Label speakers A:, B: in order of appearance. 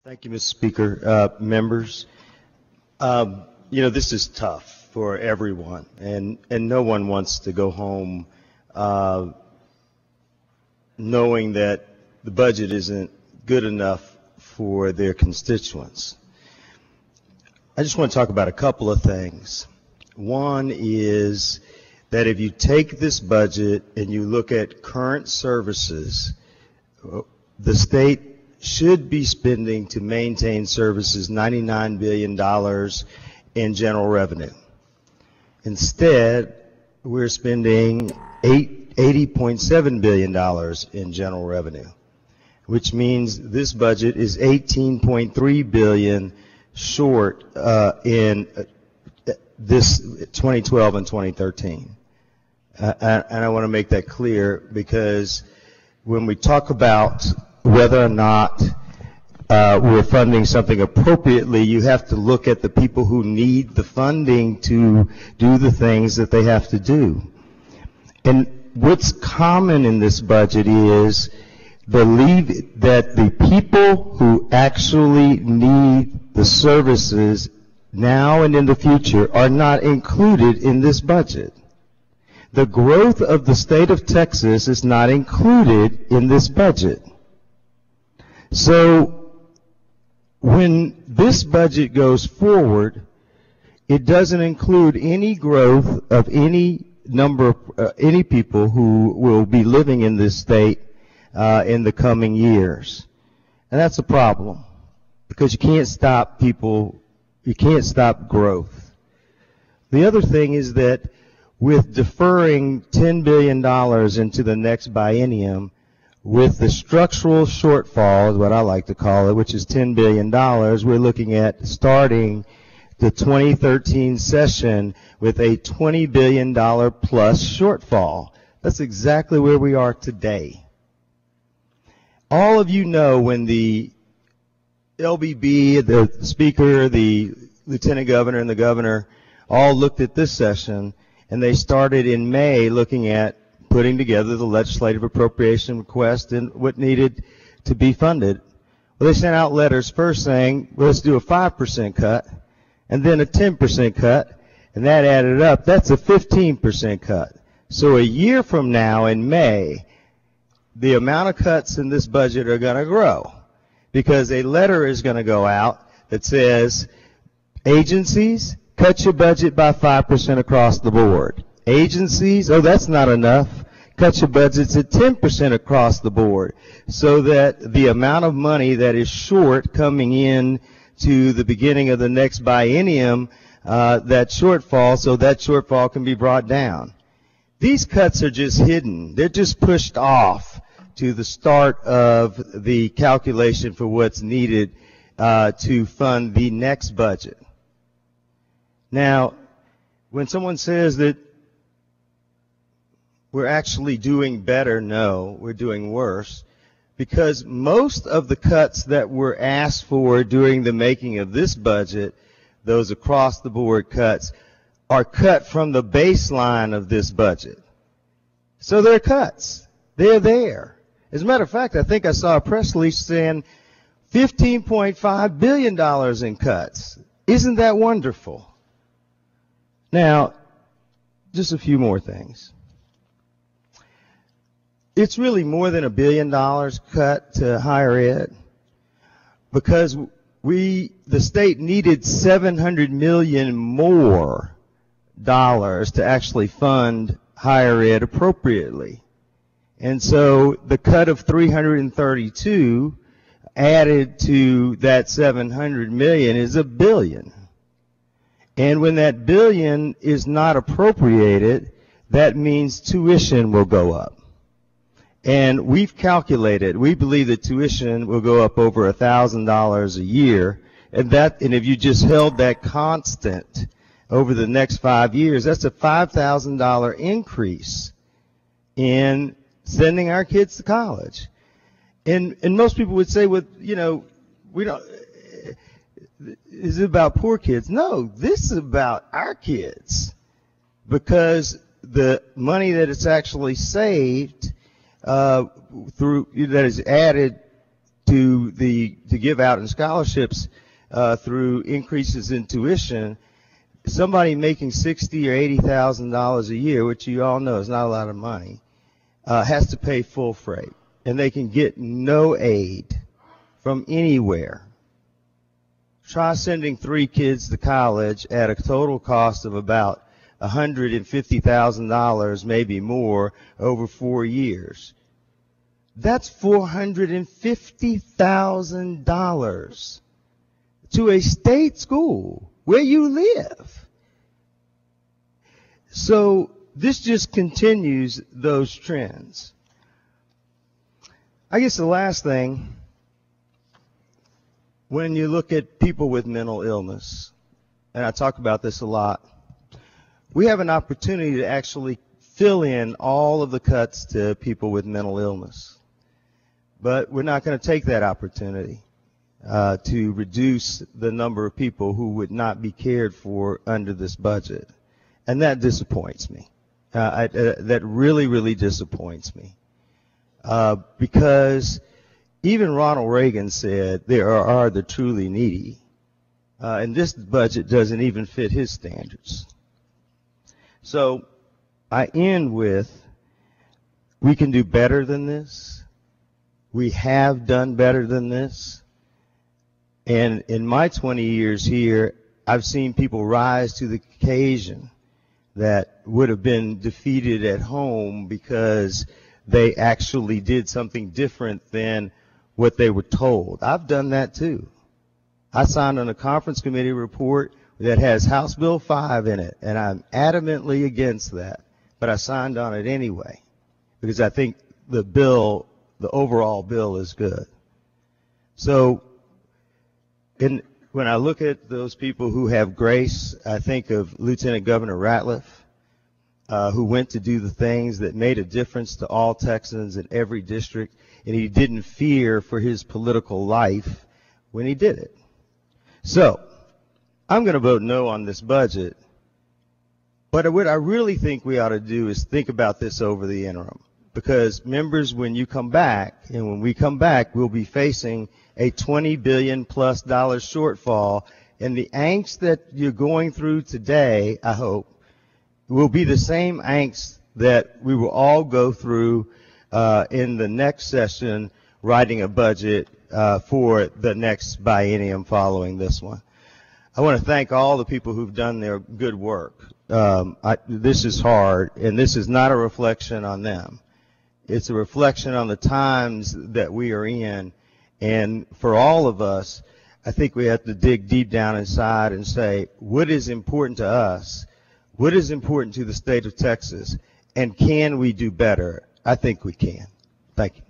A: Thank you, Mr. Speaker. Members, this is tough for everyone, and no one wants to go home knowing that the budget isn't good enough for their constituents. I just want to talk about a couple of things. One is that if you take this budget and you look at current services, the state should be spending to maintain services $99 billion in general revenue. Instead, we're spending $80.7 billion in general revenue, which means this budget is $18.3 billion short in this 2012 and 2013. And I want to make that clear, because when we talk about whether or not we're funding something appropriately, you have to look at the people who need the funding to do the things that they have to do. And what's common in this budget is that the people who actually need the services now and in the future are not included in this budget. The growth of the state of Texas is not included in this budget. So when this budget goes forward, it doesn't include any growth of any number of any people who will be living in this state in the coming years. And that's a problem, because you can't stop people, you can't stop growth. The other thing is that with deferring $10 billion into the next biennium, with the structural shortfall, is what I like to call it, which is $10 billion, we're looking at starting the 2013 session with a $20 billion plus shortfall. That's exactly where we are today. All of you know when the LBB, the Speaker, the Lieutenant Governor, and the Governor all looked at this session, and they started in May looking at putting together the legislative appropriation request and what needed to be funded. Well, they sent out letters first saying, well, let's do a 5% cut, and then a 10% cut, and that added up. That's a 15% cut. So a year from now in May, the amount of cuts in this budget are going to grow, because a letter is going to go out that says, agencies, cut your budget by 5% across the board. Agencies, oh, that's not enough. Cut your budgets at 10% across the board, so that the amount of money that is short coming in to the beginning of the next biennium, that shortfall can be brought down. These cuts are just hidden. They're just pushed off to the start of the calculation for what's needed to fund the next budget. Now, when someone says that we're actually doing better, no, we're doing worse, because most of the cuts that were asked for during the making of this budget, those across-the-board cuts, are cut from the baseline of this budget. So they're cuts. They're there. As a matter of fact, I think I saw a press release saying $15.5 billion in cuts. Isn't that wonderful? Now, just a few more things. It's really more than $1 billion cut to higher ed, because the state needed $700 million more dollars to actually fund higher ed appropriately. And so the cut of 332 added to that 700 million is $1 billion. And when that $1 billion is not appropriated, that means tuition will go up. And we've calculated, we believe that tuition will go up over $1,000 a year, and if you just held that constant over the next 5 years, that's a $5,000 increase in sending our kids to college. And most people would say, well, we don't, is it about poor kids? No, this is about our kids, because the money that it's actually saved that is added to give out in scholarships through increases in tuition, somebody making $60,000 or $80,000 a year, which you all know is not a lot of money, has to pay full freight, and they can get no aid from anywhere. Try sending 3 kids to college at a total cost of about $150,000, maybe more, over 4 years. That's $450,000 to a state school where you live. So this just continues those trends. I guess the last thing, when you look at people with mental illness, and I talk about this a lot, we have an opportunity to actually fill in all of the cuts to people with mental illness. But we're not going to take that opportunity to reduce the number of people who would not be cared for under this budget. And that disappoints me. That really, really disappoints me. Because even Ronald Reagan said there are the truly needy. And this budget doesn't even fit his standards. So I end with, we can do better than this. We have done better than this. And in my 20 years here, I've seen people rise to the occasion that would have been defeated at home because they actually did something different than what they were told. I've done that too. I signed on a conference committee report that has House Bill 5 in it, and I'm adamantly against that. But I signed on it anyway because I think the bill, the overall bill, is good. So when I look at those people who have grace, I think of Lieutenant Governor Ratliff, who went to do the things that made a difference to all Texans in every district, and he didn't fear for his political life when he did it. So I'm going to vote no on this budget, but what I really think we ought to do is think about this over the interim. Because members, when you come back, and when we come back, we'll be facing a $20 billion plus shortfall, and the angst that you're going through today, I hope, will be the same angst that we will all go through in the next session writing a budget for the next biennium following this one. I want to thank all the people who've done their good work. This is hard, and this is not a reflection on them. It's a reflection on the times that we are in. And for all of us, I think we have to dig deep down inside and say, what is important to us? What is important to the state of Texas? And can we do better? I think we can. Thank you.